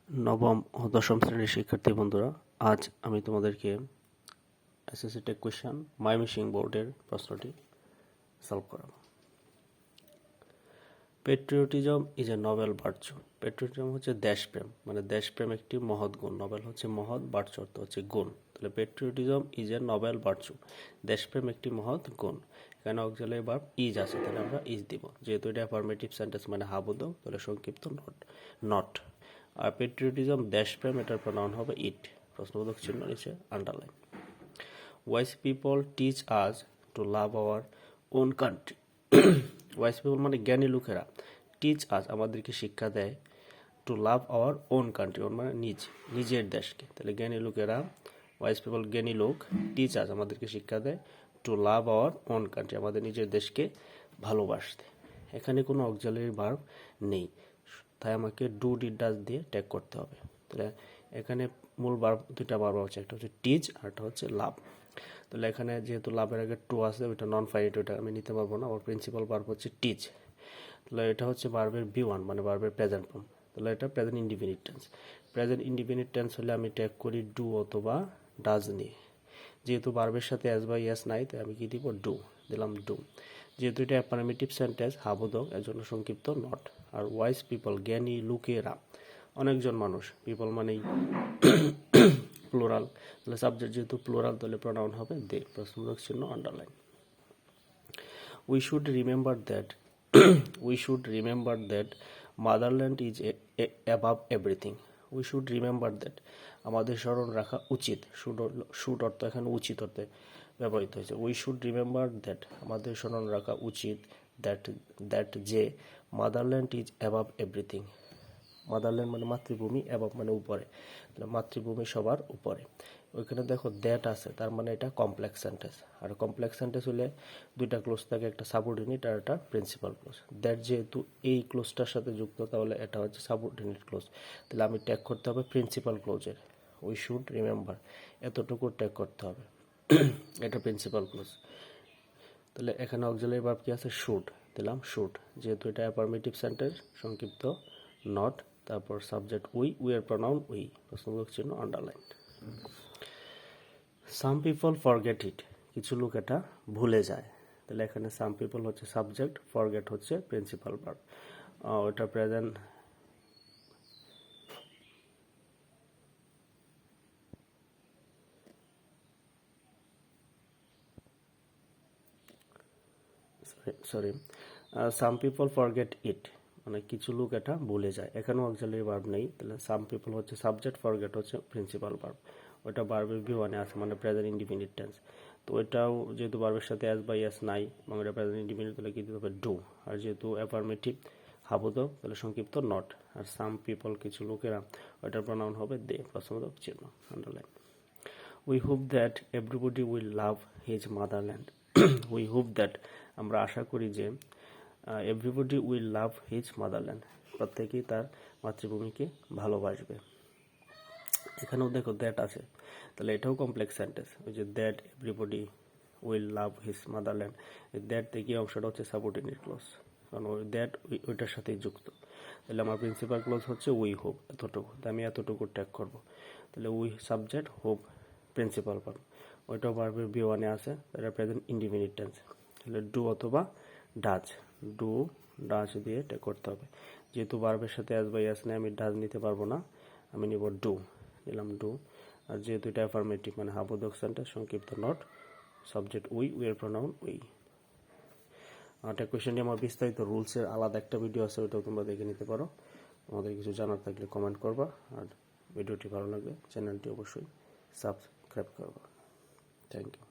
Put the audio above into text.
নবম ও দশম শ্রেণীর শিক্ষার্থী বন্ধুরা, আজ আমি তোমাদেরকে এসএসসি টেক কোয়েশ্চন ময়মনসিংহ বোর্ডের প্রশ্নটি সলভ করাবো। Patriotism is a Nobel virtue. Patriotism হচ্ছে দেশপ্রেম, মানে দেশপ্রেম একটি মহৎ গুণ। নোবেল হচ্ছে মহৎ, ভার্চু অর্থ হচ্ছে গুণ। তাহলে patriotism is a Nobel virtue, দেশপ্রেম একটি মহৎ গুণ। এখানে অক্সিলারি ভার্ব ইজ আছে, তাহলে আমরা ইজ দিব। যেহেতু এটা অ্যাফার্মেটিভ সেন্টেন্স মানে হাবুদক, তাহলে সংক্ষিপ্ত নট। আর পেট্রিয়টিজম দেশপ্রেম, এটার প্রনাউন হবে ইট, প্রশ্নবোধক চিহ্ন নিচে underline. Wise people teach us to love our own country. Wise people মানে জ্ঞানী লোকেরা, টিচ আস আমাদেরকে শিক্ষা দেয়, to love our own country, own মানে নিজের দেশকে। তাহলে জ্ঞানী লোকেরা, ওয়াইজ পিপল জ্ঞানী লোক, টিচ আস আমাদেরকে শিক্ষা দেয়, to love our own country আমাদের নিজের দেশকে ভালোবাসতে। এখানে কোনো অক্সিলারি ভার্ব নেই, তাই আমাকে ডু ডিড ডাজ দিয়ে ট্যাগ করতে হবে। তাহলে এখানে মূল ভার্ব দুইটা ভার্ব হচ্ছে, একটা হচ্ছে টিচ আর একটা হচ্ছে লাভ। তাহলে এখানে যেহেতু লাভের আগে টু আছে, ওইটা নন ফাইনাইট, ওইটা আমি নিতে পারবো না। আমার প্রিন্সিপাল ভার্ব হচ্ছে টিচ। তাহলে এটা হচ্ছে ভার্বের V1 মানে ভার্বের প্রেজেন্ট ফর্ম। তাহলে এটা present indefinite tense. Present indefinite tense হলে আমি ট্যাগ করি ডু অথবা ডাজ নিয়ে। যেহেতু ভার্বের সাথে এস বা ইয়েস নাই, তাই আমি কি দিব, ডু দিলাম, ডু। যেহেতু এটা অ্যাফার্মেটিভ সেন্টেন্স হাবোধক, এর জন্য সংক্ষিপ্ত নট। আর ওয়াইজ পিপল জ্ঞানী লোকেরা, অনেকজন মানুষ, পিপল মানেই প্লুরাল, তাহলে সাবজেক্ট যেহেতু প্লুরাল, তাহলে প্রনাউন হবে দে, প্রশ্নবোধক চিহ্ন underline. We should remember that we should remember that motherland is above everything. We should remember that আমাদের স্মরণ রাখা উচিত। শুড অর্থ এখানে উচিত অর্থে ব্যবহৃত হয়েছে। উই শুড রিমেম্বার দ্যাট আমাদের স্মরণ রাখা উচিত, দ্যাট যে motherland is above everything. Motherland মানে মাতৃভূমি, অ্যাবাভ মানে উপরে, মাতৃভূমি সবার উপরে। ওইখানে দেখো দ্যাট আছে, তার মানে এটা কমপ্লেক্স সেন্টেন্স। আর কমপ্লেক্স সেন্টেন্স হলে দুইটা ক্লোজ থাকে, একটা সাবঅর্ডিনেট আর একটা প্রিন্সিপাল ক্লোজ। দ্যাট যেহেতু এই ক্লোজটার সাথে যুক্ত, তাহলে এটা হচ্ছে সাবঅর্ডিনেট ক্লোজ। তাহলে আমি ট্যাগ করতে হবে প্রিন্সিপাল ক্লোজের। উই শুড রিমেম্বার এতটুকু ট্যাগ করতে হবে, এটা প্রিন্সিপাল ক্লোজ। তাহলে এখানে অক্সিলারি ভার্ব কি আছে, শুড দিলাম, শুড। যেহেতু এটা অ্যাফার্মেটিভ সেন্টেন্স সংক্ষিপ্ত নট, তারপর সাবজেক্ট উই, এর প্রনাউন উই, প্রশ্নবোধক চিহ্ন underline. Some people forget it, কিছু লোক এটা ভুলে যায়। তাহলে এখানে সাম পিপল হচ্ছে সাবজেক্ট, ফরগেট হচ্ছে প্রিন্সিপাল ভার্ব। ওটা present, sorry, some people forget it মানে কিছু লোক এটা ভুলে যায়। এখানেও অক্সিলারি ভার্ব নেই, তাহলে সাম পিপল হচ্ছে সাবজেক্ট, ফরগেট হচ্ছে প্রিন্সিপাল ভার্ব। ওটা ভার্বের V1 আছে মানে প্রেজেন্ট ইনডিফিনিট টেন্স। তো ওইটাও যেহেতু ভার্বের সাথে এস বা ইয়েস নাই এবং এটা প্রেজেন্ট ইনডিফিনিট, তাহলে কি দিতে হবে, ডু। আর যেহেতু অ্যাফার্মেটিভ হাবোধক, তাহলে সংক্ষিপ্ত নট। আর সাম পিপল কিছু লোকেরা, ওইটার প্রনাউন হবে দে, প্রশ্নবোধক চিহ্ন underline. We hope that everybody will love his motherland. We hope that আমরা আশা করি যে everybody will love his motherland প্রত্যেকেই তার মাতৃভূমিকে ভালোবাসবে। এখানেও দেখো দ্যাট আছে, তাহলে এটাও কমপ্লেক্স সেন্টেন্স। ওই যে that everybody will love his motherland, এই দ্যাট থেকে অংশটা হচ্ছে সাবঅর্ডিনেট ক্লোজ, কারণ ওই দ্যাট ওইটার সাথেই যুক্ত। তাহলে আমার প্রিন্সিপাল ক্লোজ হচ্ছে উই হোপ, এতটুকু, তাই আমি এতটুকু ট্যাগ করব। তাহলে we subject, hope principal verb. ওইটাও ভার্বের V1 আছে, এটা প্রেজেন্ট ইনডিফিনিট টেন্স। তাহলে ডু অথবা ডাজ, ডু ডাজ দিয়ে ট্যাগ করতে হবে। যেহেতু ভার্বের সাথে এস বা ইয়েস নেই, আমি ডাজ নিতে পারবো না, আমি নিব ডু, নিলাম ডু। আর যেহেতু এটা অ্যাফার্মেটিভ মানে হাবোধক সেন্টেন্স সংক্ষিপ্ত নট, সাবজেক্ট উই, এর প্রনাউন উই। এটা কোয়েশ্চেনটি আমার বিস্তারিত রুলসের আলাদা একটা ভিডিও আছে, ওইটাও তোমরা দেখে নিতে পারো। তোমাদের কিছু জানার থাকলে কমেন্ট করবা, আর ভিডিওটি ভালো লাগলে চ্যানেলটি অবশ্যই সাবস্ক্রাইব করবা। Thank you.